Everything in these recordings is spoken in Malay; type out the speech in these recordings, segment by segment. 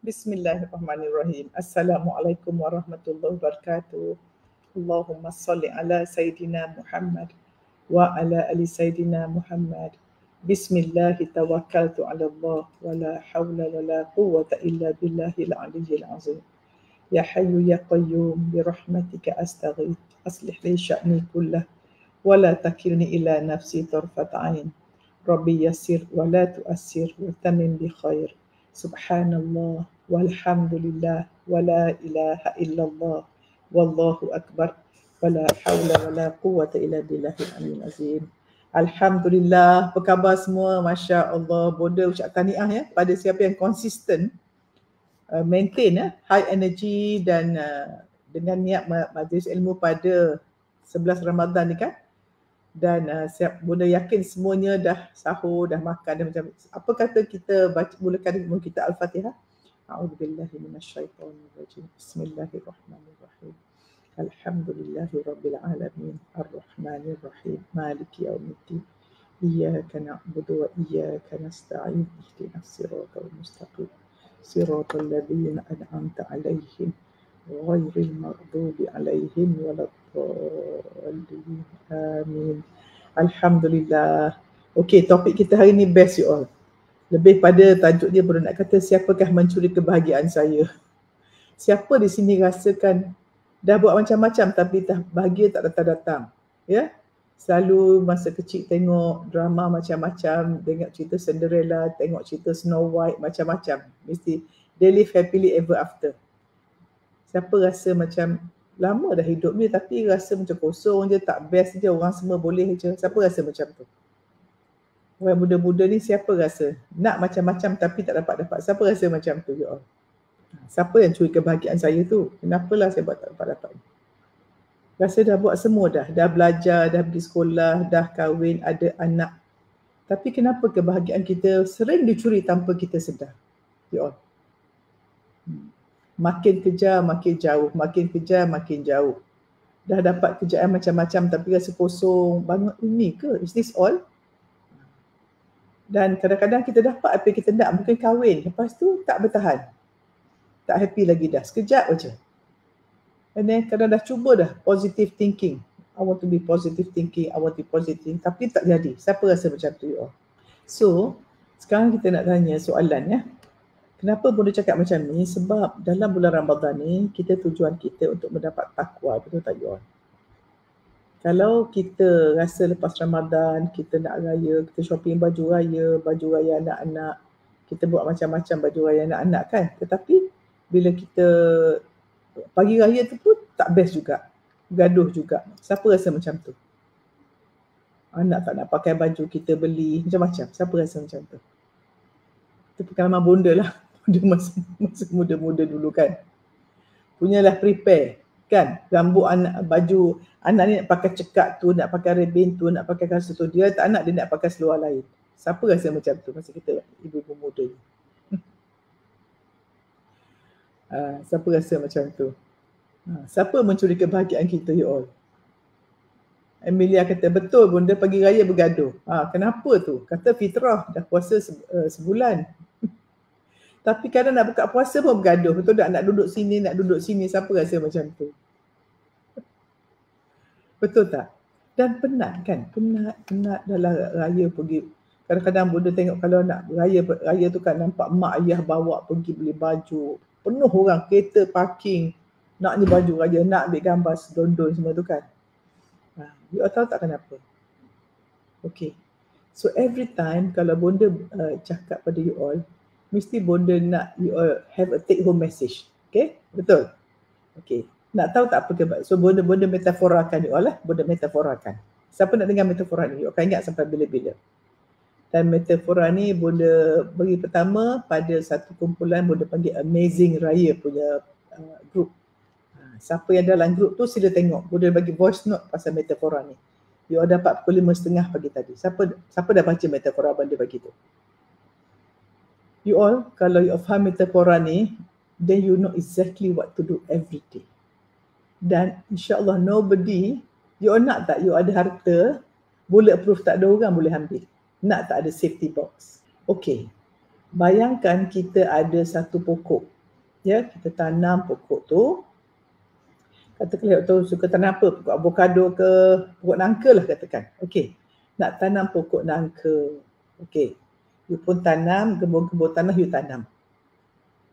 Bismillahirrahmanirrahim. Assalamualaikum warahmatullahi wabarakatuh. Allahumma salli ala Sayyidina Muhammad wa ala ali Sayyidina Muhammad. Bismillahi tawakkaltu ala Allah wa la hawla wa la quwwata illa billahil aliyyil azim. Ya Hayyu ya Qayyum bi rahmatika astaghith aslih li sya'ni kullah wa la takilni ila nafsi tarfat ain. Rabbi yassir wa la tu'assir wa tamim bi khair. Subhanallah walhamdulillah wa la ilaha illallah wallahu akbar wa la hawla wa la quwwata illa billahil aliyyil azim. Alhamdulillah, apa khabar semua? Masya Allah, Bonda ucap tahniah ya pada siapa yang konsisten maintain high energy dan dengan niat majlis ilmu pada 11 Ramadan ni kan. Dan Bonda yakin semuanya dah sahur, dah makan, dah macam apa kata kita mulakan ilmu kita Al-Fatihah. A'udzubillahi minasyaitonirrajim. Bismillahirrahmanirrahim. Alhamdulillahirabbil alamin arrahmanir rahim maliki yaumiddin. Iyyaka na'budu wa iyyaka nasta'in ihdinas siratal mustaqim siratal ladzina an'amta 'alaihim ghairil maghdubi 'alaihim waladdallin. Amin. Alhamdulillah. Okey, topik kita hari ni best you all. Lebih pada tajuk dia Bonda nak kata siapakah mencuri kebahagiaan saya. Siapa di sini rasakan dah buat macam-macam tapi bahagia tak datang-datang? Ya? Selalu masa kecil tengok drama macam-macam, tengok cerita Cinderella, tengok cerita Snow White, macam-macam. Mesti they live happily ever after. Siapa rasa macam lama dah hidup ni tapi rasa macam kosong je, tak best je, orang semua boleh je. Siapa rasa macam tu? Orang muda-muda ni siapa rasa nak macam-macam tapi tak dapat-dapat? Siapa rasa macam tu you all? Siapa yang curi kebahagiaan saya tu? Kenapalah saya buat tak dapat-dapat? Rasa dah buat semua dah belajar, dah pergi sekolah, dah kahwin, ada anak. Tapi kenapa kebahagiaan kita sering dicuri tanpa kita sedar? You all. Makin kejar, makin jauh. Makin kejar, makin jauh. Dah dapat kerjaan macam-macam tapi rasa kosong. Bangun ini ke? Is this all? Dan kadang-kadang kita dapat apa yang kita nak. Mungkin kahwin. Lepas tu tak bertahan. Tak happy lagi dah. Sekejap je. And then kadang dah cuba dah positive thinking. I want to be positive thinking. I want to be positive thinking. Tapi tak jadi. Siapa rasa macam tu you all? So, sekarang kita nak tanya soalan ya. Kenapa Bonda cakap macam ni? Sebab dalam bulan Ramadan ni, kita tujuan kita untuk mendapat takwa. Betul tak you all? Kalau kita rasa lepas Ramadan, kita nak raya, kita shopping baju raya anak-anak, kita buat macam-macam baju raya anak-anak kan. Tetapi bila kita pagi raya tu pun tak best juga. Gaduh juga. Siapa rasa macam tu? Anak tak nak pakai baju kita beli, macam-macam. Siapa rasa macam tu? Itu pengalaman Bonda lah. Masa muda-muda dulu kan. Punyalah prepare kan. Rambut anak, baju anak ni nak pakai cekak tu, nak pakai ribbon tu, nak pakai kasut tu. Dia tak nak, dia nak pakai seluar lain. Siapa rasa macam tu masa kita ibu-ibu muda ni? Siapa rasa macam tu? Siapa mencuri kebahagiaan kita you all? Amelia kata, betul Bonda pagi raya bergaduh. Kenapa tu? Kata fitrah, dah puasa sebulan. Tapi kadang nak buka puasa pun bergaduh. Betul tak? Nak duduk sini, nak duduk sini. Siapa rasa macam tu? Betul tak? Dan penat kan? Penat dalam raya pergi. Kadang-kadang Bonda tengok kalau nak raya tu kan nampak mak ayah bawa pergi beli baju. Penuh orang, kereta parking. Nak ni baju raya, nak ambil gambar sedondon semua tu kan. You all tahu tak kenapa? Okay. So every time kalau Bonda cakap pada you all, mesti Bonda nak you all have a take home message. Okay? Betul? Okay. Nak tahu tak apa kebab? So Bonda metaforakan you all lah. Bonda metaforakan. Siapa nak dengar metafora ni? You akan ingat sampai bila-bila. Dan metafora ni Bonda bagi pertama pada satu kumpulan Bonda panggil Amazing Raya punya group. Siapa yang dalam group tu sila tengok. Bonda bagi voice note pasal metafora ni. You all dapat pukul 5.30 pagi tadi. Siapa dah baca metafora Bonda bagi tu? You all, kalau you faham metafora ni, then you know exactly what to do every day. Dan insyaAllah nobody, you all nak tak you ada harta, bulletproof tak ada orang boleh ambil. Nak tak ada safety box. Okay. Bayangkan kita ada satu pokok. Ya, kita tanam pokok tu. Katakanlah tu suka tanam apa? Pokok avokado ke, pokok nangka lah katakan. Okey. Nak tanam pokok nangka. Okey. You pun tanam, gembur-gembur tanah you tanam.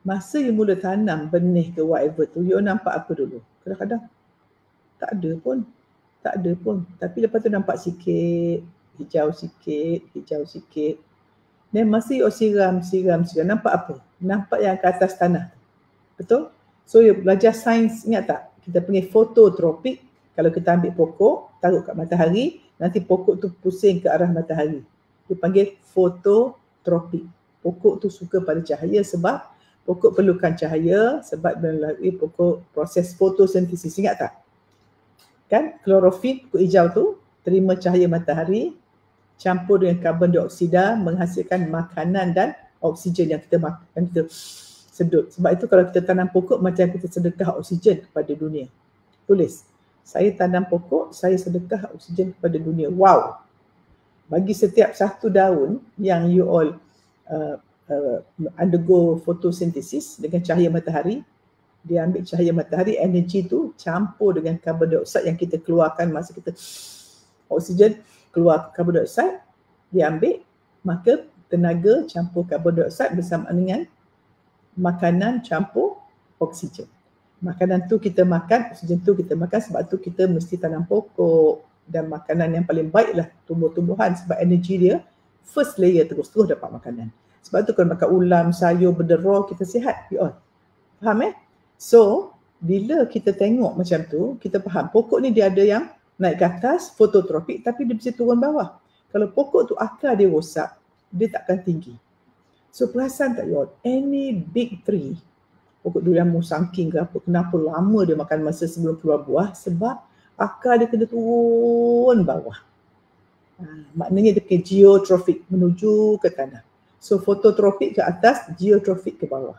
Masa you mula tanam benih ke whatever tu, you nampak apa dulu? Kadang-kadang tak ada pun. Tak ada pun. Tapi lepas tu nampak sikit, hijau sikit, hijau sikit. Dan masa you siram, nampak apa? Nampak yang ke atas tanah. Betul? So you belajar sains, ingat tak? Kita panggil fototropik. Kalau kita ambil pokok, taruh kat matahari, nanti pokok tu pusing ke arah matahari. Dia panggil fototropik. Pokok tu suka pada cahaya sebab pokok perlukan cahaya sebab melalui pokok proses fotosintesis. Ingat tak? Kan klorofil pokok hijau tu terima cahaya matahari, campur dengan karbon dioksida menghasilkan makanan dan oksigen yang kita makan, yang kita sedut. Sebab itu kalau kita tanam pokok macam kita sedekah oksigen kepada dunia. Tulis, saya tanam pokok, saya sedekah oksigen kepada dunia. Wow. Bagi setiap satu daun yang you all undergo photosynthesis dengan cahaya matahari, dia ambil cahaya matahari, energi tu campur dengan karbon dioksida yang kita keluarkan masa kita oksigen, keluar karbon dioksida, dia ambil, maka tenaga campur karbon dioksida bersama dengan makanan campur oksigen. Makanan tu kita makan, oksigen tu kita makan, sebab tu kita mesti tanam pokok. Dan makanan yang paling baik lah tumbuh-tumbuhan sebab energi dia first layer terus dapat makanan. Sebab tu kalau makan ulam, sayur, benda raw, kita sihat. You all faham So bila kita tengok macam tu, kita faham pokok ni dia ada yang naik ke atas, fototropik, tapi dia mesti turun bawah. Kalau pokok tu akar dia rosak, dia takkan tinggi. So perasan tak you all, any big tree, pokok durian musangking ke apa, kenapa lama dia makan masa sebelum keluar buah? Sebab akar dia kena turun bawah. Maknanya dia pakai geotrofik, menuju ke tanah. So fototropik ke atas, geotrofik ke bawah.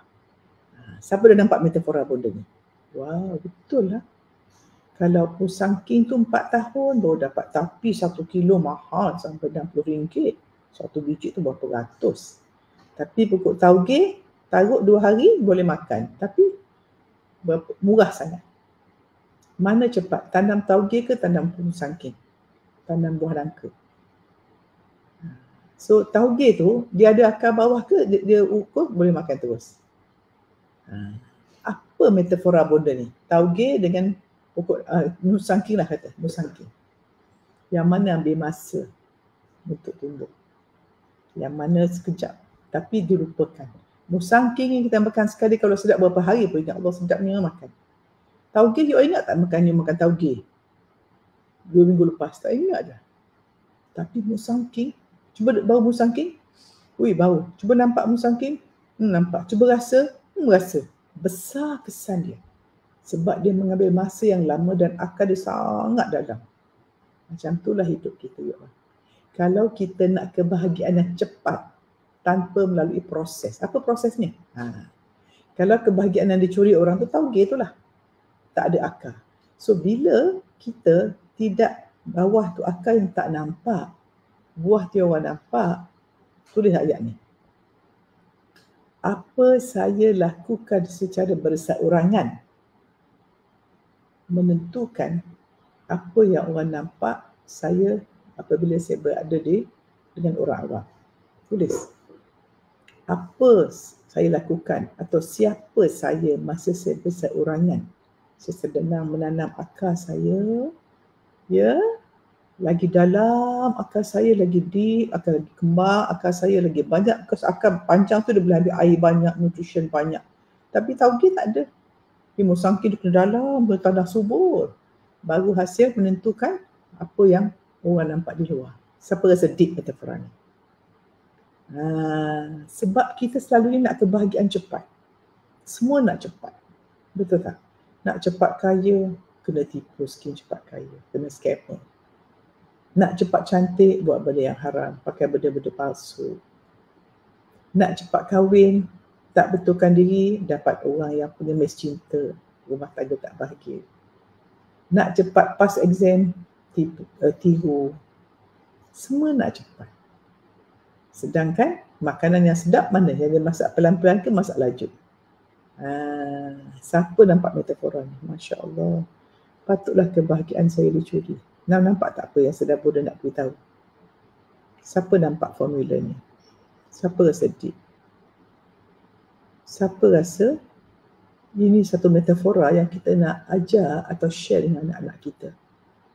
Siapa dah nampak metafora bonda ni? Wow, betul lah. Kalau musangking tu 4 tahun baru dapat, tapi 1 kilo mahal sampai RM60. Satu biji tu berapa ratus. Tapi pokok tauge, taruh 2 hari boleh makan. Tapi murah sangat. Mana cepat? Tanam tauge ke tanam musangking? Tanam buah nangka. So tauge tu, dia ada akar bawah ke? Dia ukur boleh makan terus. Apa metafora bonda ni? Tauge dengan pokok musangking lah kata, musangking. Yang mana ambil masa untuk tumbuh. Yang mana sekejap. Tapi dilupakan. Musangking yang kita makan sekali kalau sedap berapa hari pun ingat Allah sedapnya makan. Tauge, you ingat tak makan tauge 2 minggu lepas? Tak ingat dah. Tapi musangking, cuba bau musangking, bau. Cuba nampak musangking, nampak. Cuba rasa, rasa. Besar kesan dia. Sebab dia mengambil masa yang lama dan akar dia sangat dalam. Macam itulah hidup kita. Ya. Kalau kita nak kebahagiaan yang cepat tanpa melalui proses. Apa prosesnya? Kalau kebahagiaan yang dicuri orang tu, tauge tu lah. Tak ada akar. So bila kita tidak bawah tu akar yang tak nampak, buah tu orang nampak, tulis ayat ni. Apa saya lakukan secara berseorangan menentukan apa yang orang nampak saya apabila saya berada dengan orang awam. Tulis. Apa saya lakukan atau siapa saya masa saya berseorangan. Saya sedang menanam akar saya, ya, lagi dalam, akar saya lagi deep, akar lagi kembang, akar saya lagi banyak, akar panjang tu dia boleh ambil air banyak, nutrition banyak. Tapi tauge tak ada. Musangking dia kena dalam, bertanah subur. Baru hasil menentukan apa yang orang nampak di luar. Siapa rasa deep metafora ni? Sebab kita selalu nak kebahagiaan cepat. Semua nak cepat. Betul tak? Nak cepat kaya, kena tipu skim cepat kaya. Kena scammer. Nak cepat cantik, buat benda yang haram. Pakai benda-benda palsu. Nak cepat kahwin, tak betulkan diri, dapat orang yang punya mes cinta. Rumah tangga tak bahagia. Nak cepat pass exam, tiru. Semua nak cepat. Sedangkan Makanan yang sedap mana? Yang dia masak pelan-pelan ke masak laju? Siapa nampak metafora ni? Masya Allah. Patutlah kebahagiaan saya dicuri. Nampak tak apa yang sedar Buddha nak beritahu? Siapa nampak formula ni? Siapa rasa deep? Siapa rasa ini satu metafora yang kita nak ajar atau share dengan anak-anak kita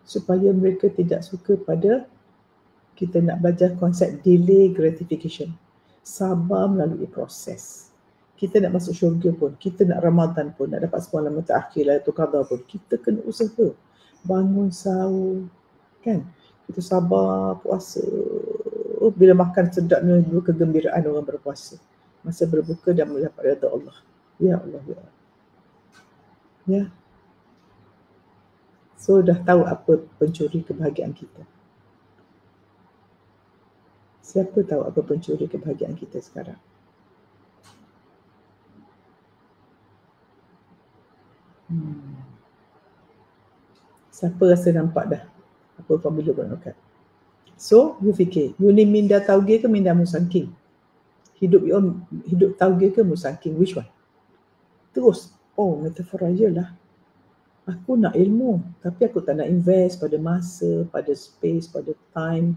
supaya mereka tidak suka pada kita nak belajar konsep delay gratification. Sabar melalui proses. Kita nak masuk syurga pun, kita nak Ramadan pun, nak dapat semalam mutaakhir Lailatul Qadar pun, kita kena usaha. Bangun sahur, kan? Kita sabar puasa. Bila makan sedapnya dua kegembiraan orang berpuasa. Masa berbuka dan mendapat redha Allah. Ya Allah, ya Allah. Ya. So dah tahu apa pencuri kebahagiaan kita. Siapa tahu apa pencuri kebahagiaan kita sekarang? Siapa rasa nampak dah apa formula berangkat? So, you fikir, you ni minda tauge ke minda musangking? Hidup tauge ke musangking? Which one? Terus, metafora je lah. Aku nak ilmu, tapi aku tak nak invest pada masa, pada space, pada time,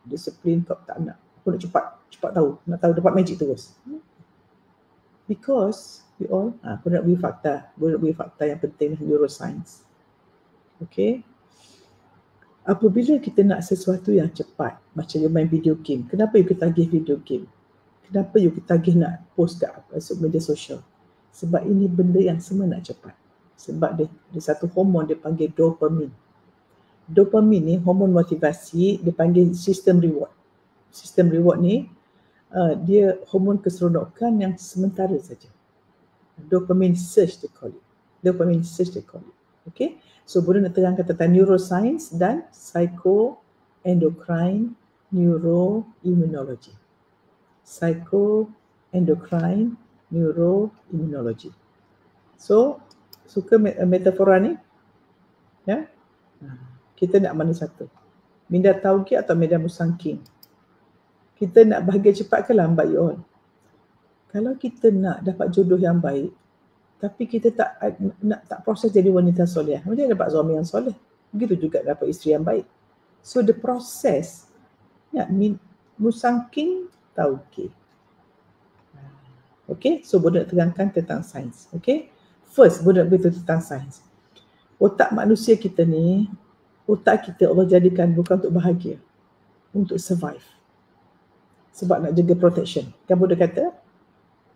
disiplin, tak nak. Aku nak cepat tahu, nak tahu dapat magic terus. Because we all, aku nak beri fakta yang penting, neuroscience. Okay. Apabila kita nak sesuatu yang cepat, macam you main video game, kenapa you ketagih video game? Kenapa you ketagih nak post kat media sosial? Sebab ini benda yang semua nak cepat. Sebab dia satu hormon dia panggil dopamin. Dopamin ni hormon motivasi, dia panggil sistem reward. Sistem reward ni dia hormon keseronokan yang sementara saja. Dopamine surge they call it. Dopamine surge they call it. Okay. So Buddha nak terangkan tentang neuroscience dan psychoendocrine neuroimmunology. Psychoendocrine neuroimmunology. So suka metafora ni? Ya? Kita nak mana satu? Minda tauge atau minda musangking? Kita nak bahagia cepat ke lambat you all? Kalau kita nak dapat jodoh yang baik, tapi kita tak proses jadi wanita soleh, macam dapat suami yang soleh. Begitu juga dapat isteri yang baik. So the process, ya, musangking tauge. Okay, so Buddha nak terangkan tentang sains. Okay, first Buddha nak beritahu tentang sains. Otak manusia kita ni, otak kita Allah jadikan bukan untuk bahagia, untuk survive. Sebab nak jaga protection. Kan Buddha kata,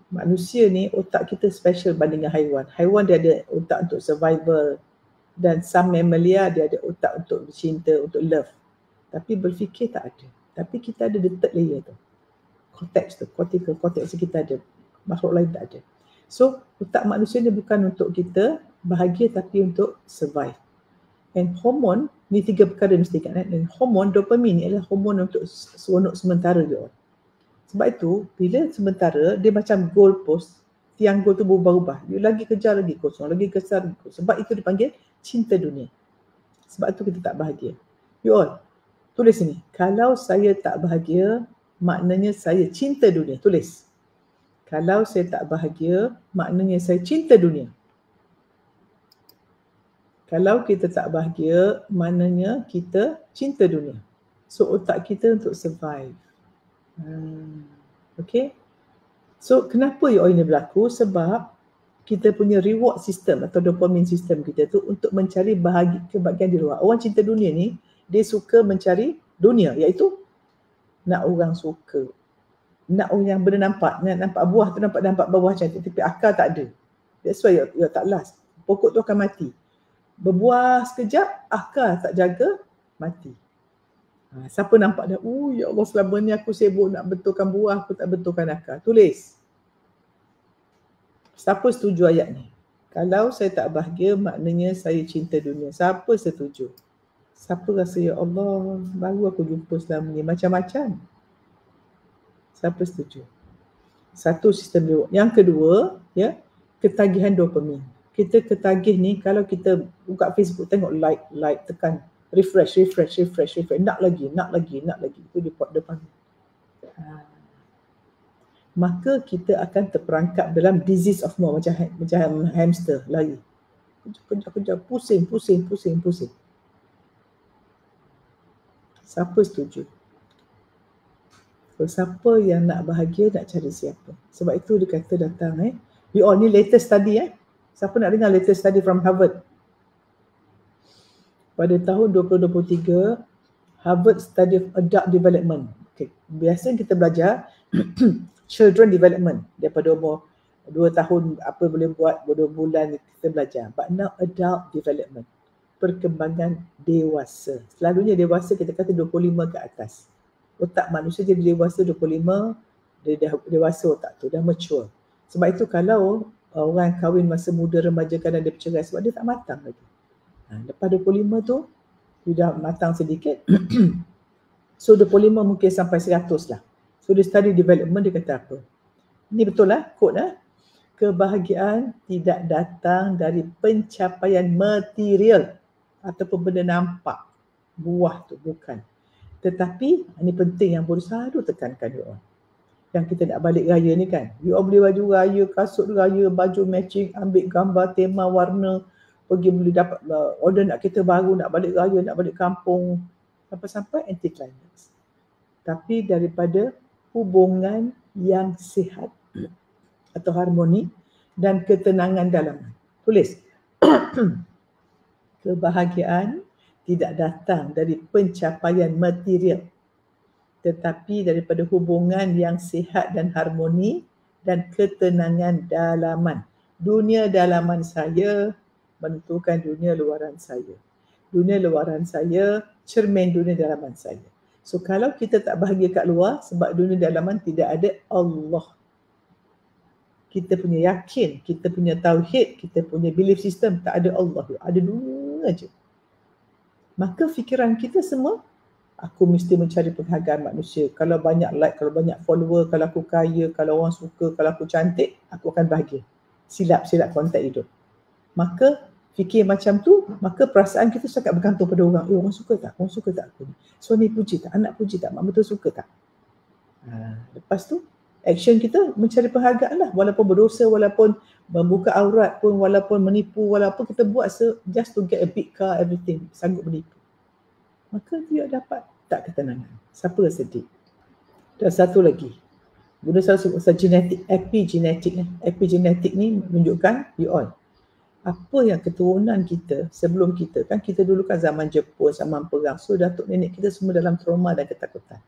manusia ni otak kita special banding dengan haiwan. Haiwan dia ada otak untuk survival, dan some mammalia dia ada otak untuk cinta, untuk love. Tapi berfikir tak ada. Tapi kita ada the third layer tu. Cortex tu, cortical cortex kita ada. Makhluk lain tak ada. So otak manusia ni bukan untuk kita bahagia tapi untuk survive. And hormon ni tiga perkara mesti ingat. Dan hormon dopamin ni adalah hormon untuk seronok sementara dia. Sebab itu, bila sementara, dia macam goal post, tiang goal tu berubah-ubah. You lagi kejar, lagi kosong, lagi kejar, lagi kosong. Sebab itu dipanggil cinta dunia. Sebab itu kita tak bahagia. You all, tulis sini. Kalau saya tak bahagia, maknanya saya cinta dunia. Tulis. Kalau saya tak bahagia, maknanya saya cinta dunia. Kalau kita tak bahagia, maknanya kita cinta dunia. So, otak kita untuk survive. Okay. So kenapa ini berlaku? Sebab kita punya reward system atau dopamine system kita tu untuk mencari kebahagiaan di luar. Orang cinta dunia ni, dia suka mencari dunia, iaitu nak orang suka, nak orang yang benda nampak, nak nampak buah tu nampak buah cantik tapi akar tak ada. That's why you tak last. Pokok tu akan mati. Berbuah sekejap, akar tak jaga, mati. Siapa nampak dah, ya Allah selama ni aku sibuk nak betulkan buah, aku tak betulkan akar. Tulis. Siapa setuju ayat ni? Kalau saya tak bahagia, maknanya saya cinta dunia. Siapa setuju? Siapa rasa, ya Allah, baru aku jumpa selama ni. Macam-macam. Siapa setuju? Satu, sistem reward. Yang kedua, ya, ketagihan dopamin. Kita ketagih ni, kalau kita buka Facebook, tengok like, tekan. Refresh. Nak lagi. Itu di depan. maka kita akan terperangkap dalam disease of more, macam hamster lari. Kejap, pusing. Siapa setuju? Kalau siapa yang nak bahagia, nak cari siapa? Sebab itu dia kata datang you all ni latest study Siapa nak dengar latest study from Harvard? Pada tahun 2023, Harvard Study of Adult Development. Okay. Biasa kita belajar children development daripada umur 2 tahun apa boleh buat, 2 bulan kita belajar. But now adult development, perkembangan dewasa. Selalunya dewasa kita kata 25 ke atas. Otak manusia jadi dewasa 25, dia dah dewasa otak tu, dah mature. Sebab itu kalau orang kahwin masa muda, remaja, kadang dia bercerai sebab dia tak matang lagi. Lepas 25 tu, dia dah matang sedikit. So 25 mungkin sampai 100 lah. So dia study development, dia kata apa? Ini betul lah, quote kebahagiaan tidak datang dari pencapaian material ataupun benda nampak, buah tu, bukan. Tetapi, ini penting yang boleh selalu tekankan you all. Yang kita nak balik raya ni kan, you all beli baju raya, kasut raya, baju matching, ambil gambar, tema, warna, pergi boleh dapat order nak kereta baru, nak balik raya, nak balik kampung, sampai-sampai anti climax. Tapi daripada hubungan yang sihat atau harmoni dan ketenangan dalam. Tulis. Kebahagiaan tidak datang dari pencapaian material, tetapi daripada hubungan yang sihat dan harmoni dan ketenangan dalaman. Dunia dalaman saya menentukan dunia luaran saya. Dunia luaran saya cermin dunia dalaman saya. So kalau kita tak bahagia kat luar, sebab dunia dalaman tidak ada Allah. Kita punya yakin, kita punya tauhid, kita punya belief system, tak ada Allah. Ada dunia aja. Maka fikiran kita semua, aku mesti mencari penghargaan manusia. Kalau banyak like, kalau banyak follower, kalau aku kaya, kalau orang suka, kalau aku cantik, aku akan bahagia. Silap kontak hidup. Maka fikir macam tu, maka perasaan kita sangat bergantung pada orang. Orang suka tak? Orang suka tak aku ni? Suami puji tak? Anak puji tak? Mak betul suka tak? Lepas tu, action kita mencari penghargaan lah. Walaupun berdosa, walaupun membuka aurat pun, walaupun menipu, walaupun kita buat just to get a big car, everything. Sanggup menipu. Maka dia dapat tak ketenangan. Siapa rasa sedih? Dan satu lagi. Guna selalu sebut genetik, epigenetik. Epigenetik ni menunjukkan you all. Apa yang keturunan kita sebelum kita, kan kita dulu kan zaman Jepun, zaman perang, so datuk nenek kita semua dalam trauma dan ketakutan.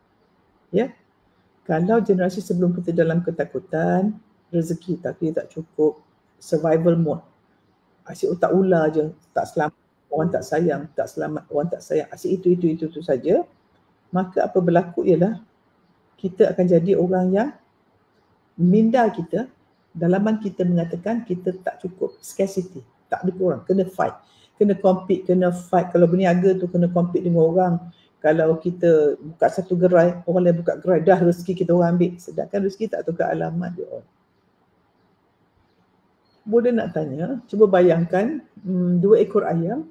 Ya, kalau generasi sebelum kita dalam ketakutan, rezeki tak cukup, survival mode, asyik otak ular je, tak selamat, orang tak sayang, tak selamat, orang tak sayang, asyik itu saja, maka apa berlaku ialah kita akan jadi orang yang minda kita, dalaman kita mengatakan kita tak cukup, scarcity, tak ada kurang, kena fight, kena compete, kena fight. Kalau berniaga tu kena compete dengan orang. Kalau kita buka satu gerai, orang lain buka gerai, dah rezeki kita orang ambil, sedangkan rezeki tak tukar alamat dia orang. Boleh nak tanya, cuba bayangkan 2 ekor ayam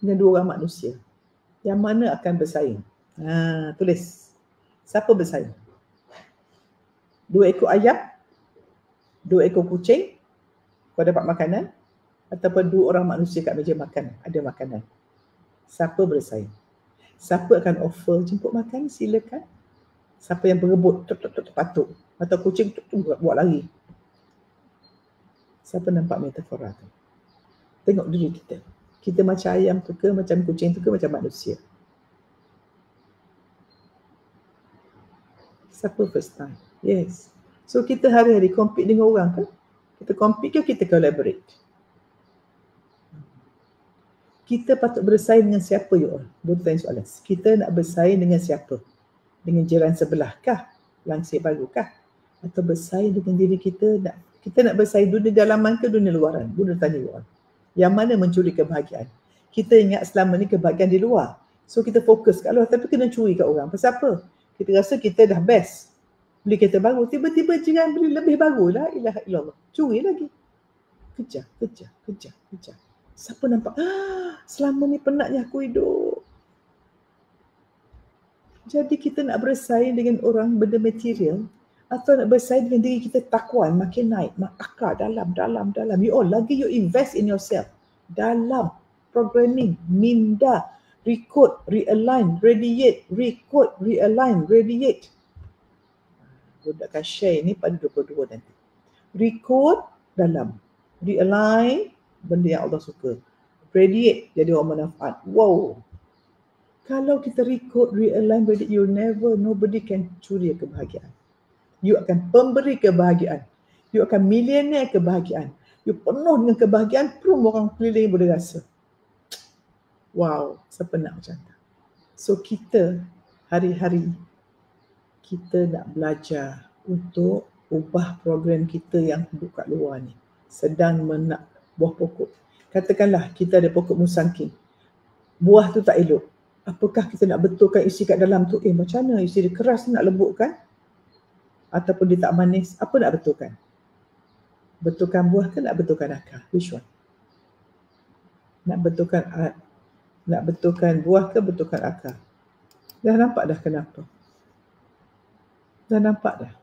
dengan 2 orang manusia, yang mana akan bersaing? Tulis, siapa bersaing? 2 ekor ayam, 2 ekor kucing, kau dapat makanan, ataupun 2 orang manusia kat meja makan, ada makanan. Siapa bersaing? Siapa akan offer jemput makan? Silakan. Siapa yang berebut? Patuk. Atau kucing buat lari. Siapa nampak metafora tu? Tengok diri kita. Kita macam ayam tu ke, macam kucing tu ke, macam manusia? Siapa first time? Yes. So kita hari-hari compete dengan orang ke? Kita compete ke kita collaborate? Kita patut bersaing dengan siapa you all? Boleh tanya soalan. Kita nak bersaing dengan siapa? Dengan jiran sebelah kah? Langsir baru kah? Atau bersaing dengan diri kita? Kita nak bersaing dunia dalaman ke dunia luaran? Boleh tanya you all. Yang mana mencuri kebahagiaan? Kita ingat selama ni kebahagiaan di luar. So kita fokus kat luar, tapi kena curi kat orang. Pasal apa? Kita rasa kita dah best. Beli kereta baru, tiba-tiba jiran beli lebih baru. La ilaha illallah. Curi lagi. Kejar. Siapa nampak? Selama ni penatnya aku hidup. Jadi kita nak bersaing dengan orang benda material, Atau nak bersaing dengan diri kita, takwa makin naik, akar dalam. You all, lagi you invest in yourself, dalam programming, minda, recode, realign, radiate, recode, realign, radiate. Budak akan share ni pada 22 nanti. Recode dalam, realign benda yang Allah suka, radiate jadi orang manfaat. Wow. Kalau kita recode, realign, radiate, nobody can curi kebahagiaan. You akan pemberi kebahagiaan. You akan milioner kebahagiaan. You penuh dengan kebahagiaan, pun orang keliling boleh rasa. Wow, siapa nak macam tu? So kita hari-hari kita nak belajar untuk ubah program kita yang duduk kat luar ni. Sedang menak buah pokok. Katakanlah kita ada pokok musangking. Buah tu tak elok. Apakah kita nak betulkan isi kat dalam tu? Macam mana isi dia keras nak lembutkan? Ataupun dia tak manis? Apa nak betulkan? Betulkan buah ke nak betulkan akar? Which one? Nak betulkan buah ke betulkan akar? Dah nampak dah kenapa? Dah nampak dah?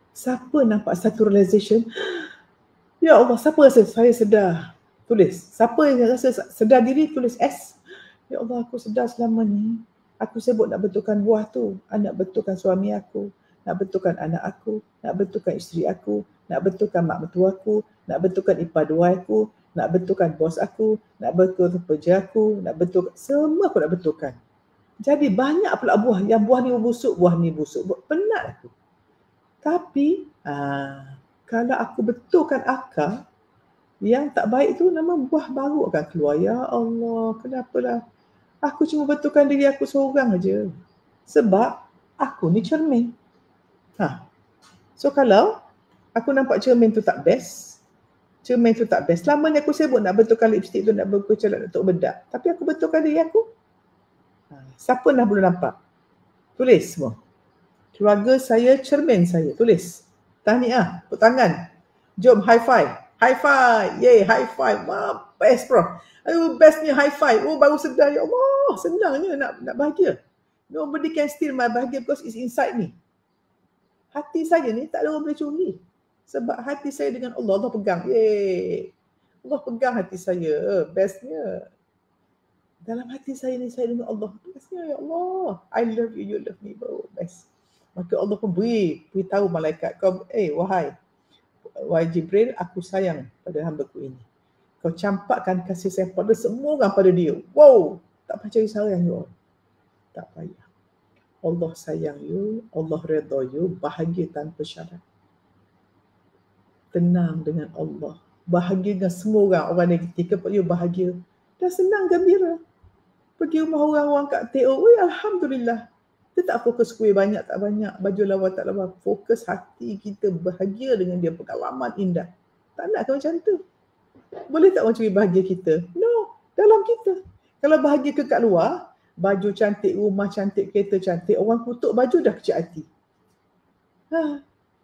Siapa nampak satu realization? Ya Allah, siapa rasa saya sedar? Tulis. Siapa yang rasa sedar diri? Tulis S. Ya Allah, aku sedar selama ni. Aku sibuk nak betulkan buah tu. Nak betulkan suami aku. Nak betulkan anak aku, nak betulkan isteri aku, nak betulkan mak mertua aku, nak betulkan ipar dua aku, nak betulkan bos aku, nak betulkan pekerja aku, nak betulkan, semua aku nak betulkan. Jadi banyak pula buah, yang buah ni busuk, penat aku. Tapi kalau aku betulkan akar, yang tak baik tu nama buah baru akan keluar. Ya Allah, kenapalah aku cuma betulkan diri aku seorang aja. Sebab aku ni cermin. So kalau aku nampak cermin tu tak best, selama ni aku sibuk nak betulkan lipstick tu, nak betulkan celat untuk bedak, tapi aku betulkan diri aku. Siapa nak boleh nampak? Tulis semua. Keluarga saya, cermin saya. Tulis. Tahniah, tepuk tangan. Jom high five. High five. Yay, high five. Wah, best bro. Ayo, bestnya high five. Oh, baru sedar. Ya Allah, senangnya nak bahagia. Nobody can steal my bahagia because it's inside me. Hati saya ni tak ada orang boleh curi. Sebab hati saya dengan Allah, Allah pegang. Yeay. Allah pegang hati saya. Bestnya. Dalam hati saya ni, saya dengan Allah. Bestnya, ya Allah. I love you, you love me. Oh, best. Maka Allah pun beritahu malaikat. Wahai Jibril, aku sayang pada hamba-Ku ini. Kau campakkan kasih sayang pada semua orang pada dia. Wow. Tak payah cari sayang you all. Tak payah. Allah sayang you, Allah redha you, bahagia tanpa syarat. Tenang dengan Allah. Bahagia dengan semua orang. Orang negatif kepada you bahagia. Dah senang, gembira. Pergi rumah orang-orang kat TO. Alhamdulillah. Kita tak fokus kuih banyak tak banyak. Baju lawa tak lawa. Fokus hati kita bahagia dengan dia. Pengalaman indah. Tak nak ke macam tu? Boleh tak orang curi bahagia kita? No. Dalam kita. Kalau bahagia ke kat luar, baju cantik, rumah cantik, kereta cantik, orang kutuk baju dah kecil hati.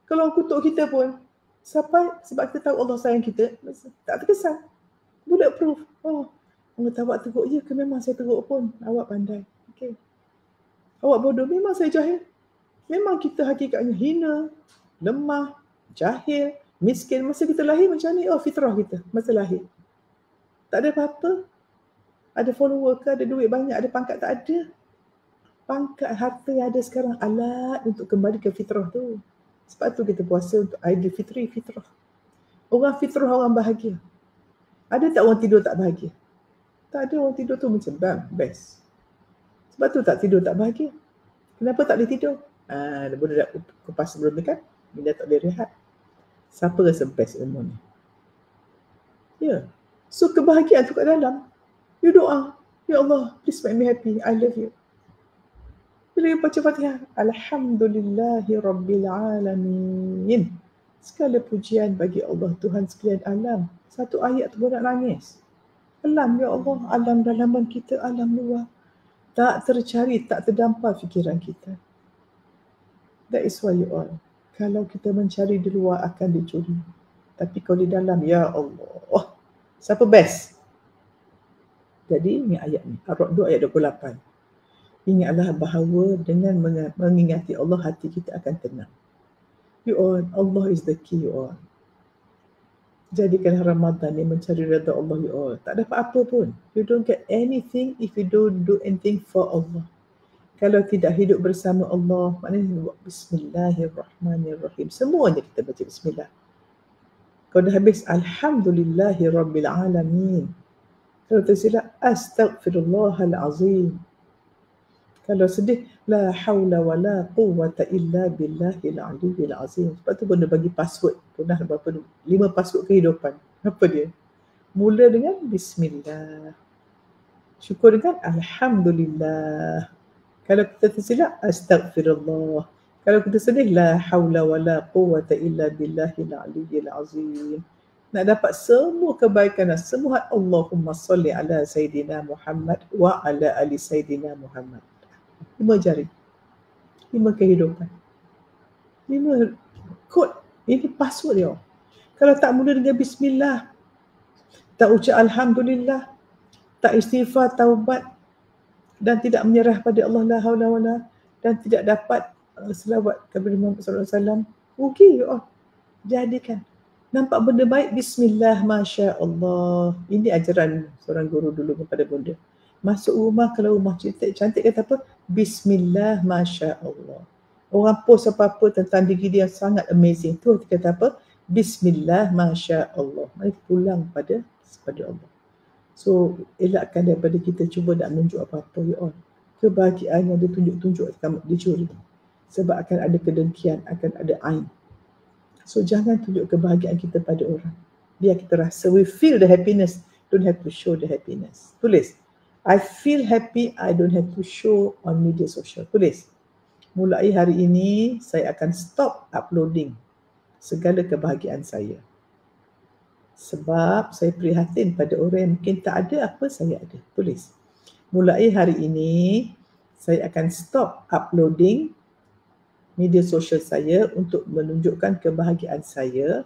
Kalau orang kutuk kita pun, sebab kita tahu Allah sayang kita, tak terkesan. Bulletproof. Orang kata awak teruk, ya ke memang saya teruk pun, awak pandai. Okay. Awak bodoh, memang saya jahil. Memang kita hakikatnya hina, lemah, jahil, miskin. Masa kita lahir macam ni, fitrah kita masa lahir. Tak ada apa-apa. Ada follower ke, ada duit banyak, ada pangkat, tak ada. Pangkat, harta yang ada sekarang alat untuk kembali ke fitrah tu. Sebab tu kita puasa untuk Aidil Fitri, fitrah. Orang fitrah, orang bahagia. Ada tak orang tidur tak bahagia? Tak ada, orang tidur tu macam best. Sebab tu tak tidur tak bahagia. Kenapa tak boleh tidur? Boleh dah kupas sebelum ni kan? Bila tak boleh rehat. Siapa rasa best ilmu ni? Ya. So kebahagiaan tu kat dalam. You doa, ya Allah, please make me happy. I love you. Bila you baca Fatihah, Alhamdulillahi Rabbil Alamin. Segala pujian bagi Allah, Tuhan sekalian alam. Satu ayat tu pun nak nangis. Alam, ya Allah, alam dalaman kita, alam luar. Tak tercari, tak terdampar fikiran kita. That is why you all. Kalau kita mencari di luar akan dicuri. Tapi kalau di dalam, ya Allah. Siapa best? Jadi ini ayat ni, Ar-Ra'd ayat 28. Ingatlah bahawa dengan mengingati Allah, hati kita akan tenang. You all, Allah is the key, you all. Jadikanlah Ramadan ni mencari redha Allah, you all. Tak dapat apa pun. You don't get anything if you don't do anything for Allah. Kalau tidak hidup bersama Allah, maknanya Bismillahirrahmanirrahim. Semuanya kita baca Bismillah. Kalau dah habis, Alhamdulillahirrabbilalamin. Kalau tersilap, Astaghfirullahalazim. Kalau sedih, La hawla wa la quwwata illa billahil aliyyil azim. Sebab tu benda bagi password. Pernah berapa? 5 password kehidupan. Apa dia? Mula dengan Bismillah. Syukur dengan Alhamdulillah. Kalau kita tersilap, Astaghfirullah. Kalau kita sedih, La hawla wa la quwwata illa billahil aliyyil azim. Nak dapat semua kebaikan dan semua, Allahumma salli ala Sayyidina Muhammad wa ala ali Sayyidina Muhammad. 5 jari. 5 kehidupan. 5 kod. Ini password dia. Kalau tak mula dengan Bismillah, tak ucap Alhamdulillah, tak istighfar, taubat, dan tidak menyerah pada Allah, la haula wala, dan tidak dapat selawat kepada Muhammad SAW, rugi ya. Jadikan. Nampak benda baik, Bismillah, Masya Allah. Ini ajaran seorang guru dulu kepada bunda. Masuk rumah, kalau rumah cantik kata apa? Bismillah, Masya Allah. Orang post apa-apa tentang diri dia sangat amazing. Tu kata apa? Bismillah, Masya Allah. Mari pulang pada Allah. So, elakkan daripada kita cuba nak menunjuk apa-apa, ya Allah. Kebahagiaan yang ditunjuk-tunjuk akan dicuri. Sebab akan ada kedengkian, akan ada ain. So, jangan tunjuk kebahagiaan kita pada orang. Biar kita rasa, we feel the happiness, don't have to show the happiness. Tulis. I feel happy, I don't have to show on media social. Tulis. Mulai hari ini, saya akan stop uploading segala kebahagiaan saya. Sebab saya prihatin pada orang yang mungkin tak ada apa saya ada. Tulis. Mulai hari ini, saya akan stop uploading media sosial saya untuk menunjukkan kebahagiaan saya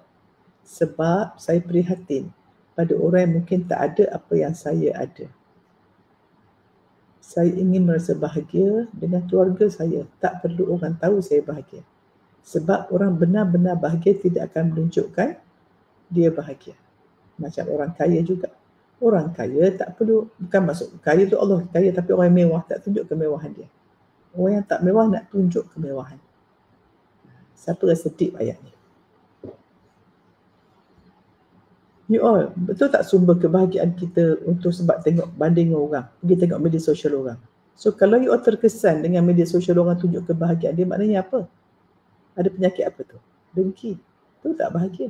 sebab saya prihatin pada orang yang mungkin tak ada apa yang saya ada. Saya ingin merasa bahagia dengan keluarga saya. Tak perlu orang tahu saya bahagia. Sebab orang benar-benar bahagia tidak akan menunjukkan dia bahagia. Macam orang kaya juga. Orang kaya tak perlu, bukan maksud kaya tu Allah kaya, tapi orang yang mewah tak tunjuk kemewahan dia. Orang yang tak mewah nak tunjuk kemewahan. Siapa rasa deep ayat ni? You all, betul tak sumber kebahagiaan kita untuk sebab tengok banding orang, pergi tengok media sosial orang. So kalau you all terkesan dengan media sosial orang tunjuk kebahagiaan dia, maknanya apa? Ada penyakit apa tu? Dengki. Tu tak bahagia.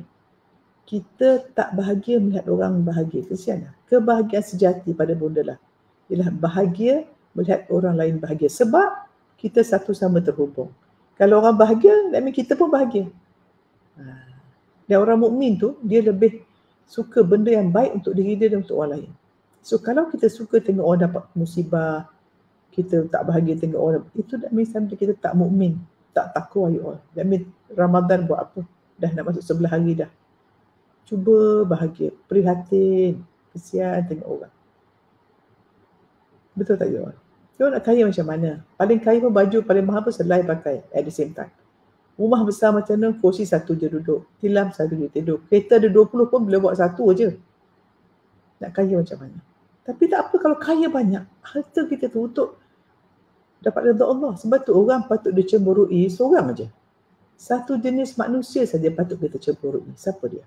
Kita tak bahagia melihat orang bahagia. Kesian lah. Kebahagiaan sejati pada bunda lah ialah bahagia melihat orang lain bahagia. Sebab kita satu sama terhubung. Kalau orang bahagia, that means kita pun bahagia. Dan orang mukmin tu, dia lebih suka benda yang baik untuk diri dia dan untuk orang lain. So kalau kita suka tengok orang dapat musibah, kita tak bahagia tengok orang, itu that means kita tak mukmin, tak takwa, you all. That means Ramadan buat apa? Dah nak masuk 11 hari dah. Cuba bahagia, prihatin, kesian tengok orang. Betul tak, you all? You nak kaya macam mana? Paling kaya pun baju paling mahal pun selai pakai at the same time. Rumah besar macam mana, kursi satu je duduk. Tilam satu je tidur. Kereta ada 20 pun boleh buat satu je. Nak kaya macam mana? Tapi tak apa kalau kaya banyak. Harta kita tu untuk dapat redha Allah. Sebab tu orang patut dicemburui seorang aja. Satu jenis manusia saja patut kita cemburui. Siapa dia?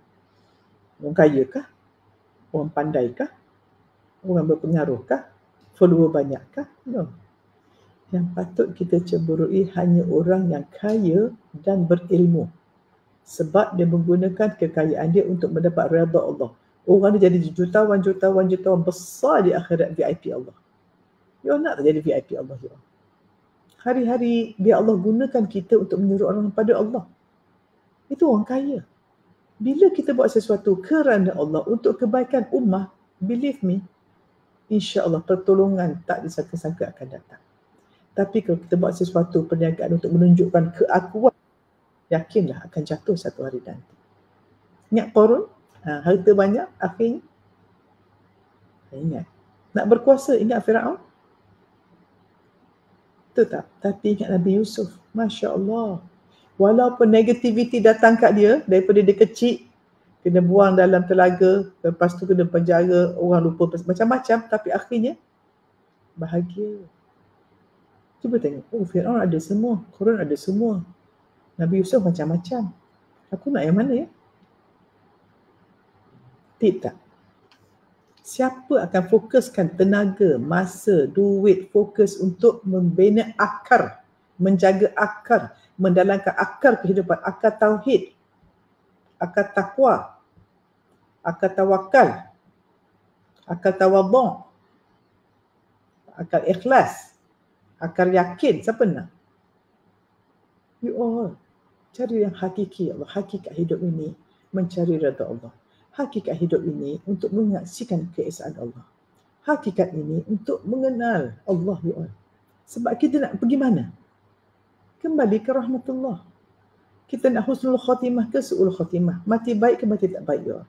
Orang kaya kah? Orang pandai kah? Orang berpengaruh kah? Follower banyak kah? No. Yang patut kita cemburui hanya orang yang kaya dan berilmu. Sebab dia menggunakan kekayaan dia untuk mendapat redha Allah. Orang dia jadi jutawan besar di akhirat VIP Allah. You nak tak jadi VIP Allah? You? Hari-hari biar Allah gunakan kita untuk menyuruh orang pada Allah. Itu orang kaya. Bila kita buat sesuatu kerana Allah untuk kebaikan ummah, believe me, insya-Allah pertolongan tak disangka-sangka akan datang. Tapi kalau kita buat sesuatu perniagaan untuk menunjukkan keakuan, yakinlah akan jatuh satu hari nanti. Ingat Qarun? Harta banyak, akhirnya ingat. Nak berkuasa, ingat Firaun? Betul tak? Tapi ingat Nabi Yusuf. Masya Allah. Walaupun negativity datang kat dia daripada dia kecil, kena buang dalam telaga, lepas tu kena penjara, orang lupa macam-macam, tapi akhirnya bahagia. Cuba tengok, Fir'aun ada semua, Qarun ada semua, Nabi Yusuf macam-macam. Aku nak yang mana ya? Tidak. Siapa akan fokuskan tenaga, masa, duit, fokus untuk membina akar, menjaga akar, mendalamkan akar kehidupan, akar tauhid, akar takwa, akar tawakal, akar tawadhu', akar ikhlas, akar yakin. Siapa nak? You all. Cari yang hakiki Allah. Hakikat hidup ini mencari redha Allah. Hakikat hidup ini untuk menyaksikan keesaan Allah. Hakikat ini untuk mengenal Allah, you all. Sebab kita nak pergi mana? Kembali ke rahmatullah. Kita nak husnul khatimah ke su'ul khatimah? Mati baik ke mati tak baik, you all?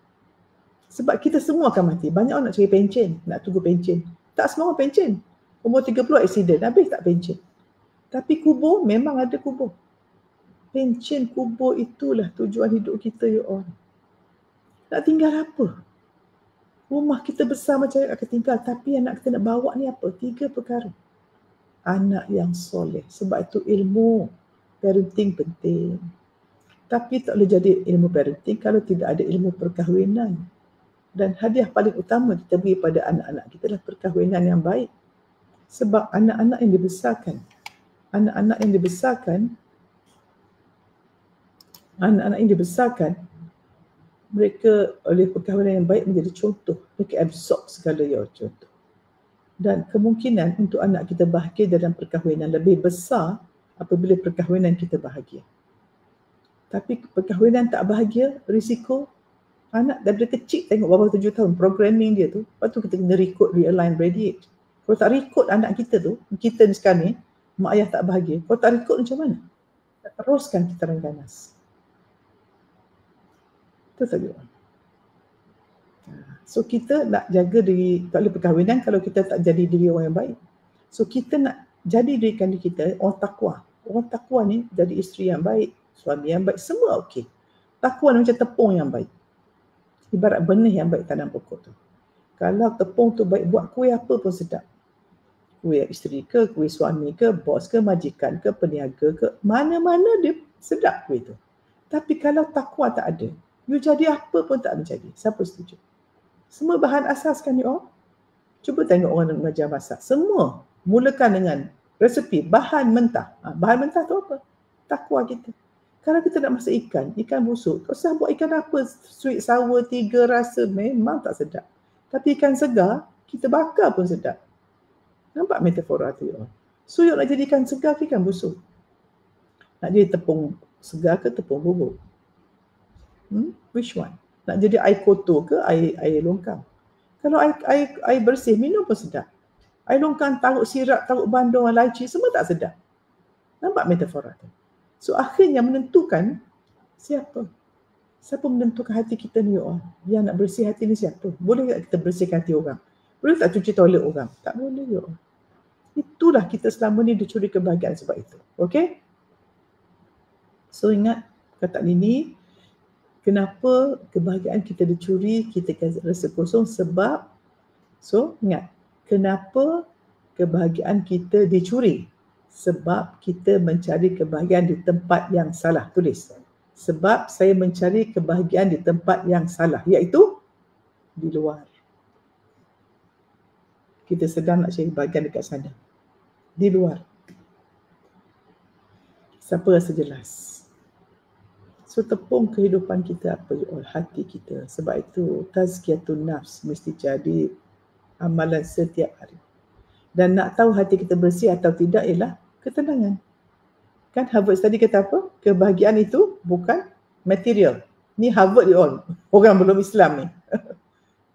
Sebab kita semua akan mati. Banyak orang nak cari pencen, nak tunggu pencen. Tak semua orang pencen. Umur 30 aksiden, habis tak pencen. Tapi kubur, memang ada kubur. Pencen kubur itulah tujuan hidup kita, you all. Nak tinggal apa? Rumah kita besar macam mana akan tinggal, tapi anak kita nak bawa ni apa? 3 perkara. Anak yang soleh. Sebab itu ilmu parenting penting. Tapi tak boleh jadi ilmu parenting kalau tidak ada ilmu perkahwinan. Dan hadiah paling utama kita beri pada anak-anak kita adalah perkahwinan yang baik. Sebab anak-anak yang dibesarkan, mereka oleh perkahwinan yang baik menjadi contoh. Mereka absorb segala yang contoh. Dan kemungkinan untuk anak kita bahagia dalam perkahwinan lebih besar apabila perkahwinan kita bahagia. Tapi perkahwinan tak bahagia, risiko anak daripada kecil tengok bawah 7 tahun programming dia tu. Lepas tu kita kena record, realign, radiate. Kalau tak record anak kita tu, kita ni sekarang ni, mak ayah tak bahagia. Kalau tak record macam mana? Teruskan kita ganas. Itu saja. So kita nak jaga diri, tak boleh perkahwinan kalau kita tak jadi diri orang yang baik. So kita nak jadi dirikan diri kita orang takwa. Orang takwa ni jadi isteri yang baik, suami yang baik, semua okey. Takwa ni macam tepung yang baik. Ibarat benih yang baik tanam pokok tu. Kalau tepung tu baik, buat kuih apa pun sedap. Kuih isteri ke, kuih suami ke, bos ke, majikan ke, peniaga ke, mana-mana dia sedap kuih tu. Tapi kalau takwa tak ada, you jadi apa pun tak menjadi. Siapa setuju? Semua bahan asas kan you all? Cuba tengok orang mengajar masak. Semua mulakan dengan resepi bahan mentah. Bahan mentah tu apa? Takwa kita. Kalau kita nak masak ikan busuk, kau usah buat ikan apa, sweet, sour, 3 rasa, memang tak sedap. Tapi ikan segar, kita bakar pun sedap. Nampak metafora tu you all? So you nak jadi ikan segar ke ikan busuk? Nak jadi tepung segar ke tepung bubuk? Which one? Nak jadi air kotor ke air longkang? Kalau air bersih, minum pun sedap. Air longkang taruh sirap, taruh bandung, laici, semua tak sedap. Nampak metafora tu? So akhirnya menentukan siapa? Siapa menentukan hati kita ni you all? Yang nak bersih hati ni siapa? Boleh tak kita bersihkan hati orang? Boleh tak cuci toilet orang? Tak boleh you all. Itulah kita selama ni dicuri kebahagiaan sebab itu. Okay? So ingat kata ini, kenapa kebahagiaan kita dicuri, kita rasa kosong sebab, so ingat, kenapa kebahagiaan kita dicuri? Sebab kita mencari kebahagiaan di tempat yang salah. Tulis. Sebab saya mencari kebahagiaan di tempat yang salah, iaitu di luar. Kita sedang nak cari kebahagiaan dekat sana. Di luar. Siapa rasa jelas? So tepung kehidupan kita apa? Hati kita. Sebab itu tazkiyatun nafs mesti jadi amalan setiap hari. Dan nak tahu hati kita bersih atau tidak ialah ketenangan. Kan Harvard tadi kata apa? Kebahagiaan itu bukan material. Ni Harvard you all. Orang belum Islam ni.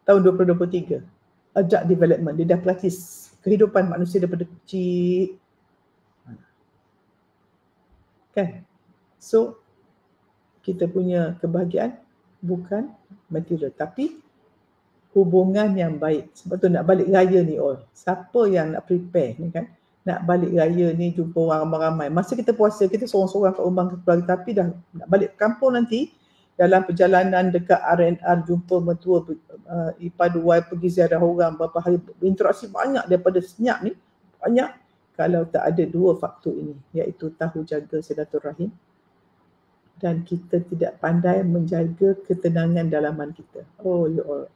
Tahun 2023. Adult development. Dia dah practice kehidupan manusia daripada kecil. Kan? So, kita punya kebahagiaan bukan material. Tapi hubungan yang baik. Sebab tu nak balik raya ni all. Siapa yang nak prepare ni kan? nak balik raya ni jumpa orang ramai-ramai. Masa kita puasa, kita seorang-seorang kat rumah keluarga, tapi dah nak balik kampung nanti, dalam perjalanan dekat R&R jumpa mertua, ipar dua, pergi ziarah orang, berapa hari, interaksi banyak daripada senyap ni, banyak. Kalau tak ada dua faktor ini, iaitu tahu jaga silaturahim dan kita tidak pandai menjaga ketenangan dalaman kita. Oh ya Allah.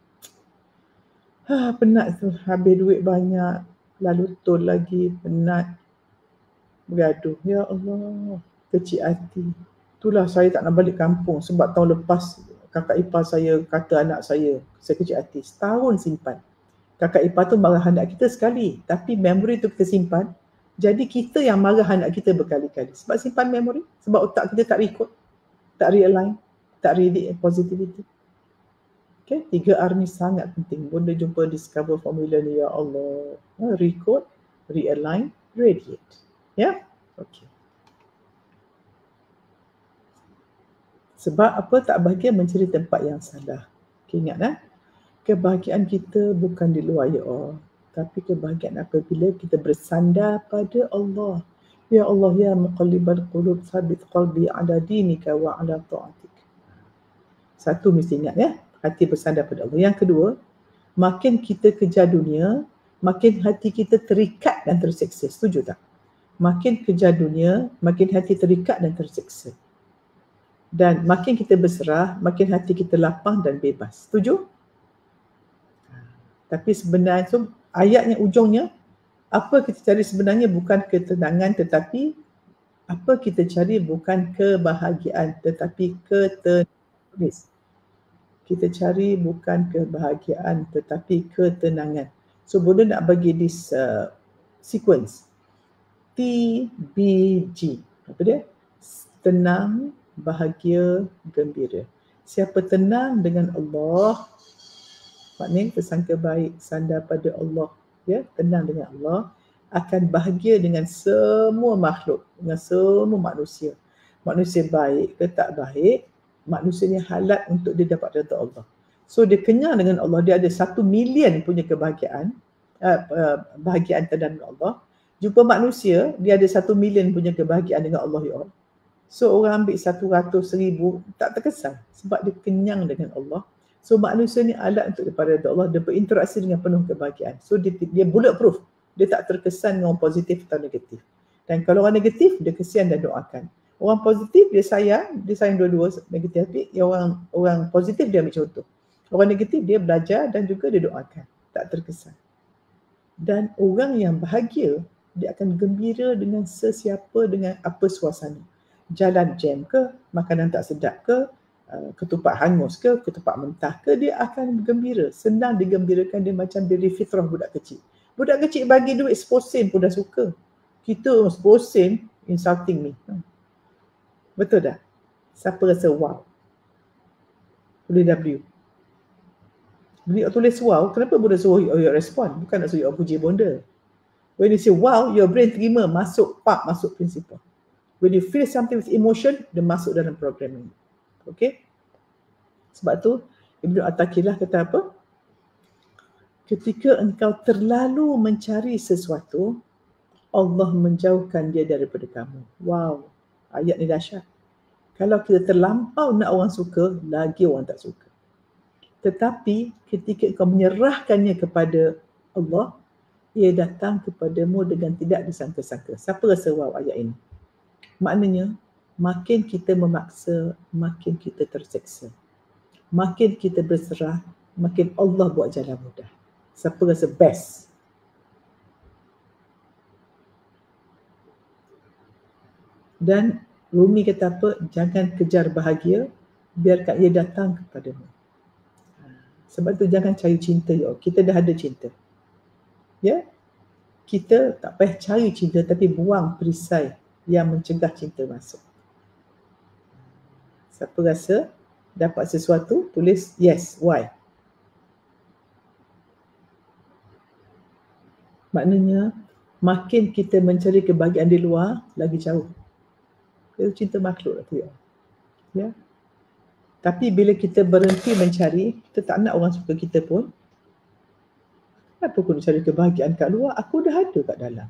Penat tu, habis duit banyak, lalu tol lagi, penat, bergaduh. Ya Allah, kecil hati. Itulah saya tak nak balik kampung sebab tahun lepas kakak ipar saya kata anak saya kecil hati. Setahun simpan. Kakak ipar tu marah anak kita sekali, tapi memori tu kita simpan. Jadi kita yang marah anak kita berkali-kali. Sebab simpan memori, sebab otak kita tak record, tak realign, tak ready positivity. Okay, 3R ni sangat penting. Bunda jumpa discover formula ni, ya Allah. Record, realign, radiate. Ya? Okay. Sebab apa? Tak bahagia mencari tempat yang salah. Okay, ingat kebahagiaan kita bukan di luar ya Allah. Tapi kebahagiaan apabila kita bersandar pada Allah. Ya Allah, ya muqallibal qulub, tsabbit qalbi ala dinika wa ala ta'atik. Satu mesti ingat ya, hati bersandar pada Allah. Yang kedua, makin kita kejar dunia, makin hati kita terikat dan tersiksa. Setuju tak? Makin kejar dunia, makin hati terikat dan tersiksa. Dan makin kita berserah, makin hati kita lapang dan bebas. Setuju? Tapi sebenarnya tu, ayatnya ujungnya, apa kita cari sebenarnya bukan ketenangan, tetapi apa kita cari bukan kebahagiaan, tetapi ketenangan. Kita cari bukan kebahagiaan, tetapi ketenangan. So, Bunda nak bagi this sequence. TBG. Apa dia? Tenang, bahagia, gembira. Siapa tenang dengan Allah, maknanya tersangka baik, sandar pada Allah, ya, tenang dengan Allah, akan bahagia dengan semua makhluk, dengan semua manusia. Manusia baik ke tak baik, manusia ni halat untuk dia dapat redha Allah. So dia kenyang dengan Allah, dia ada 1 million punya kebahagiaan, bahagiaan tenang dengan Allah. Jumpa manusia, dia ada 1 million punya kebahagiaan dengan Allah, ya Allah. So orang ambil 100,000 tak terkesan sebab dia kenyang dengan Allah. So manusia ni alat untuk daripada Allah, dia berinteraksi dengan penuh kebahagiaan. So dia bulletproof, dia tak terkesan dengan orang positif atau negatif. Dan kalau orang negatif, dia kesian dan doakan. Orang positif dia sayang dua-dua negatif, tapi orang positif dia ambil contoh. Orang negatif dia belajar dan juga dia doakan, tak terkesan. Dan orang yang bahagia, dia akan gembira dengan sesiapa, dengan apa suasana. Jalan jam ke, makanan tak sedap ke, ketupat hangus ke, ketupat mentah ke, dia akan gembira. Senang digembirakan dia macam diri fitrah budak kecil. Budak kecil bagi duit 10 sen pun dah suka. Kita 10 sen insulting me. Betul tak? Siapa rasa wow? Tulis W. Beliau tulis wow, kenapa Bunda suruh you respond? Bukan nak suruh you puji Bunda. When you say wow, your brain terima, masuk principle. When you feel something with emotion, dia masuk dalam program ini. Okay? Sebab tu, Ibnu Athaillah kata apa? Ketika engkau terlalu mencari sesuatu, Allah menjauhkan dia daripada kamu. Wow, ayat ni dahsyat. Kalau kita terlampau nak orang suka, lagi orang tak suka. Tetapi ketika engkau menyerahkannya kepada Allah, ia datang kepadamu dengan tidak disangka-sangka. Siapa rasa wow ayat ini? Maknanya, makin kita memaksa, makin kita terseksa. Makin kita berserah, makin Allah buat jalan mudah. Siapa rasa best? Dan Rumi kata apa? Jangan kejar bahagia, biarkan ia datang kepadamu. Sebab tu jangan cari cinta. Kita dah ada cinta. Ya? Kita tak payah cari cinta, tapi buang perisai yang mencegah cinta masuk. Siapa rasa dapat sesuatu, tulis yes, why. Maknanya, makin kita mencari kebahagiaan di luar, lagi jauh. Itu cinta makhluk lah tu ya. Ya. Tapi bila kita berhenti mencari, kita tak nak orang suka kita pun, kenapa aku nak cari kebahagiaan kat luar? Aku dah ada kat dalam.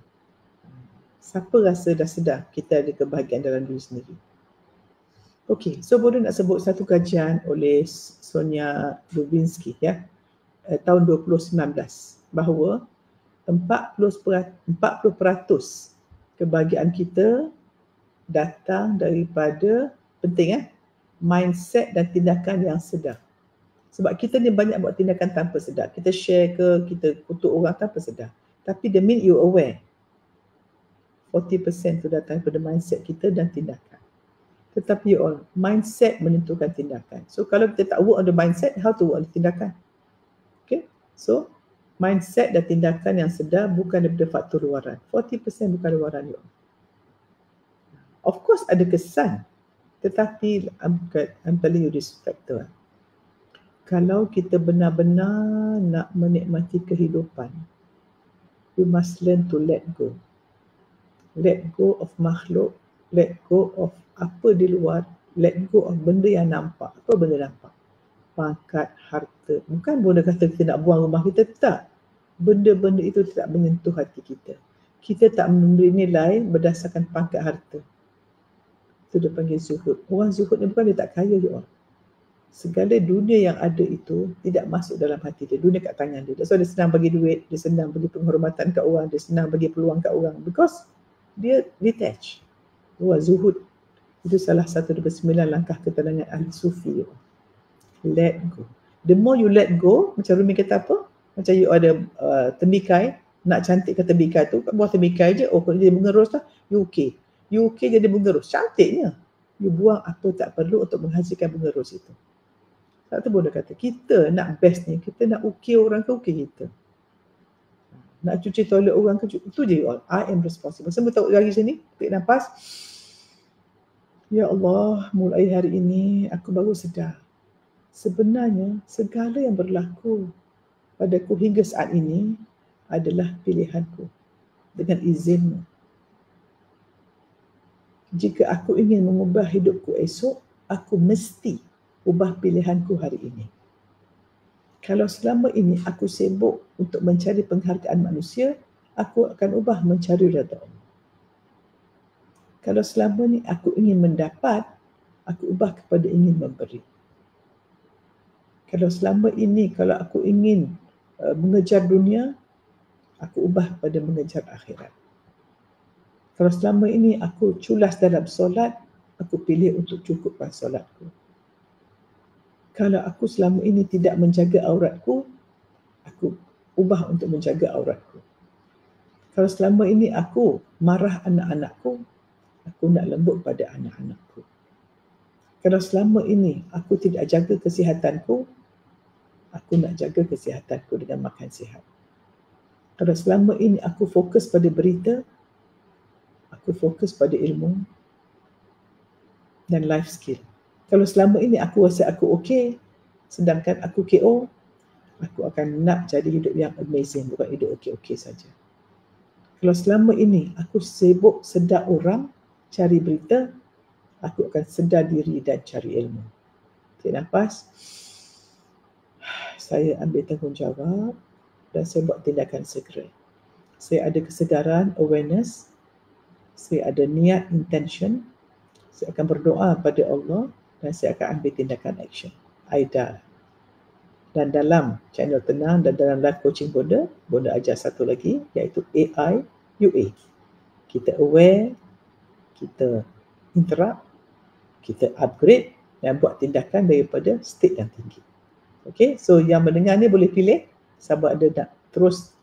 Siapa rasa dah sedar kita ada kebahagiaan dalam diri sendiri? Okey, so Bodoh nak sebut satu kajian oleh Sonia Lubinsky ya, tahun 2019 bahawa 40% kebahagiaan kita datang daripada mindset dan tindakan yang sedar. Sebab kita ni banyak buat tindakan tanpa sedar. Kita share ke, kita kutuk orang tanpa sedar. Tapi the minute you aware, 40% tu datang daripada mindset kita dan tindakan. Tetapi mindset menentukan tindakan. So kalau kita tak work on the mindset, how to work on the tindakan? Okay, so mindset dan tindakan yang sedar bukan daripada faktor luaran. 40% bukan luaran you. Of course ada kesan, tetapi I'm telling you this factor. Kalau kita benar-benar nak menikmati kehidupan, we must learn to let go. Let go of makhluk, let go of apa di luar, let go of benda yang nampak. Apa benda nampak? Pangkat, harta. Bukan benda kata kita nak buang rumah kita, tak. Benda-benda itu tidak menyentuh hati kita. Kita tak memberi nilai berdasarkan pangkat harta. Itu dia panggil zuhud. Orang zuhud ni bukan dia tak kaya je orang. Segala dunia yang ada itu tidak masuk dalam hati dia. Dunia kat tangan dia. So dia senang bagi duit, dia senang bagi penghormatan kat orang, dia senang bagi peluang kat orang. Because dia detach. Orang zuhud. Itu salah satu daripada 9 langkah ketenangan ahli sufi. Let go. The more you let go, macam Rumi kata apa? Macam you ada tembikai, nak cantikkan tembikai tu, kat bawah tembikai je, kalau dia mengerus lah, you okay. You okay jadi mengerus. Cantiknya. You buang apa tak perlu untuk menghasilkan mengerus itu. Tak tu Bodoh kata, kita nak best ni, kita nak okay orang ke okay kita. Nak cuci toilet orang ke, itu je all. I am responsible. Semua tahu lagi sini, tarik nafas. Ya Allah, mulai hari ini aku baru sedar. Sebenarnya segala yang berlaku padaku hingga saat ini adalah pilihanku dengan izinmu. Jika aku ingin mengubah hidupku esok, aku mesti ubah pilihanku hari ini. Kalau selama ini aku sibuk untuk mencari penghargaan manusia, aku akan ubah mencari redha Allah. Kalau selama ini aku ingin mendapat, aku ubah kepada ingin memberi. Kalau selama ini kalau aku ingin mengejar dunia, aku ubah kepada mengejar akhirat. Kalau selama ini aku culas dalam solat, aku pilih untuk cukupkan solatku. Kalau aku selama ini tidak menjaga auratku, aku ubah untuk menjaga auratku. Kalau selama ini aku marah anak-anakku, aku nak lembut pada anak-anakku. Kalau selama ini aku tidak jaga kesihatanku, aku nak jaga kesihatanku dengan makan sihat. Kalau selama ini aku fokus pada berita, aku fokus pada ilmu dan life skill. Kalau selama ini aku rasa aku okey, sedangkan aku KO, aku akan nak jadi hidup yang amazing, bukan hidup okey-okey saja. Kalau selama ini aku sibuk sedar orang, cari berita, aku akan sedar diri dan cari ilmu. Tarik nafas. Saya ambil tanggungjawab dan saya buat tindakan segera. Saya ada kesedaran, awareness. Saya ada niat, intention. Saya akan berdoa pada Allah dan saya akan ambil tindakan action. Aida. Dan dalam channel Tenang dan dalam live coaching Bodoh ajar satu lagi iaitu AI UA. Kita aware, kita interrupt, kita upgrade dan buat tindakan daripada state yang tinggi. Okay, so yang mendengar ni boleh pilih sama ada nak terus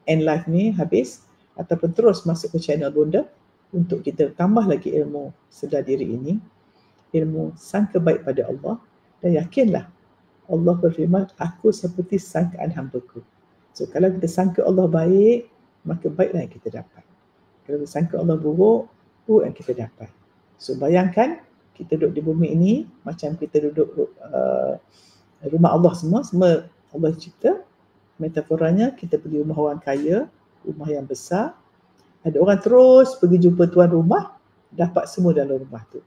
end live ni habis ataupun terus masuk ke channel Bodoh untuk kita tambah lagi ilmu sedar diri ini, ilmu sangka baik pada Allah, dan yakinlah Allah berfirman, aku seperti sangkaan hamba-Ku. So kalau kita sangka Allah baik, maka baiklah yang kita dapat. Kalau kita sangka Allah buruk, buruk yang kita dapat. So bayangkan kita duduk di bumi ini macam kita duduk rumah Allah semua Allah cipta. Metaforanya kita pergi rumah orang kaya, rumah yang besar. Ada orang terus pergi jumpa tuan rumah, dapat semua dalam rumah tu.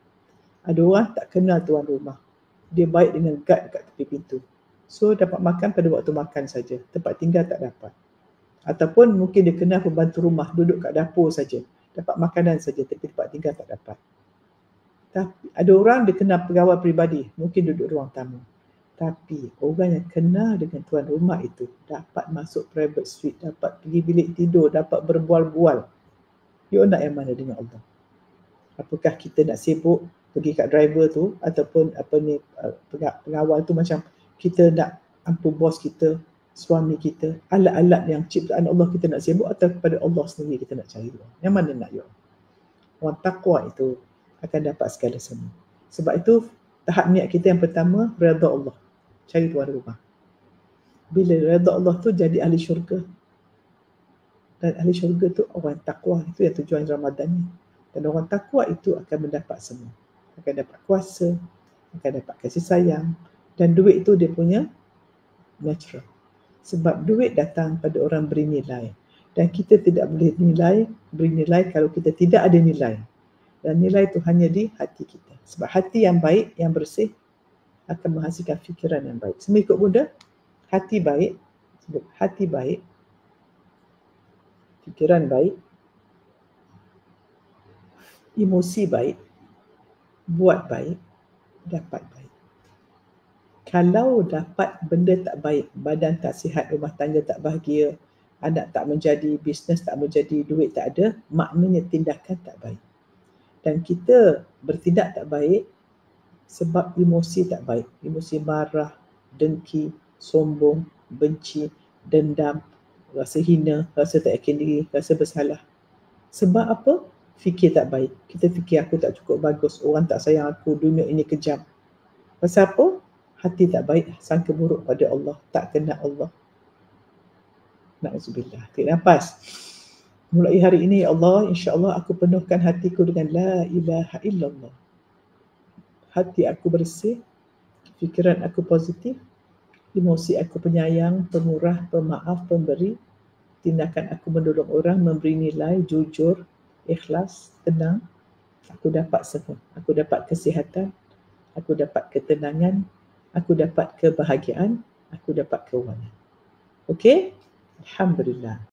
Ada orang tak kenal tuan rumah. Dia baik dengan guard dekat tepi pintu. So dapat makan pada waktu makan saja. Tempat tinggal tak dapat. Ataupun mungkin dia kenal pembantu rumah, duduk kat dapur saja, dapat makanan saja, tapi tempat tinggal tak dapat. Tapi ada orang dia kenal pegawai peribadi, mungkin duduk ruang tamu. Tapi orang yang kenal dengan tuan rumah itu dapat masuk private suite, dapat pergi bilik tidur, dapat berbual-bual. You nak yang mana dengan Allah? Apakah kita nak sibuk pergi kat driver tu, ataupun pengawal tu, macam kita nak ampu bos kita, suami kita, alat-alat yang ciptaan Allah kita nak sibuk, atau kepada Allah sendiri kita nak cari doa? Yang mana nak you? Orang takwa itu akan dapat segala semua. Sebab itu tahap niat kita yang pertama, redha Allah, cari tuan rumah. Bila redha Allah tu jadi ahli syurga. Dan ahli syurga tu orang takwa, itu yang tujuan Ramadan ni. Dan orang takwa itu akan mendapat semua. Akan dapat kuasa, akan dapat kasih sayang, dan duit itu dia punya natural. Sebab duit datang pada orang bernilai. Dan kita tidak boleh bernilai kalau kita tidak ada nilai. Dan nilai itu hanya di hati kita. Sebab hati yang baik, yang bersih, akan menghasilkan fikiran yang baik. Semua ikut Buddha, hati baik, fikiran baik, emosi baik, buat baik, dapat baik. Kalau dapat benda tak baik, badan tak sihat, rumah tangga tak bahagia, anak tak menjadi, bisnes tak menjadi, duit tak ada, maknanya tindakan tak baik. Dan kita bertindak tak baik sebab emosi tak baik. Emosi marah, dengki, sombong, benci, dendam, rasa hina, rasa tak yakin diri, rasa bersalah. Sebab apa? Fikir tak baik. Kita fikir aku tak cukup bagus, orang tak sayang aku, dunia ini kejam. Pasal apa? Hati tak baik, sangka buruk pada Allah, tak kenal Allah. Na'udzubillah. Tarik nafas. Mulai hari ini, ya Allah, insya-Allah aku penuhkan hatiku dengan la ilaha illallah. Hati aku bersih, fikiran aku positif, emosi aku penyayang, pemurah, pemaaf, pemberi, tindakan aku menolong orang, memberi nilai, jujur, ikhlas, tenang. Aku dapat semua. Aku dapat kesihatan, aku dapat ketenangan, aku dapat kebahagiaan, aku dapat keuangan. Okey? Alhamdulillah.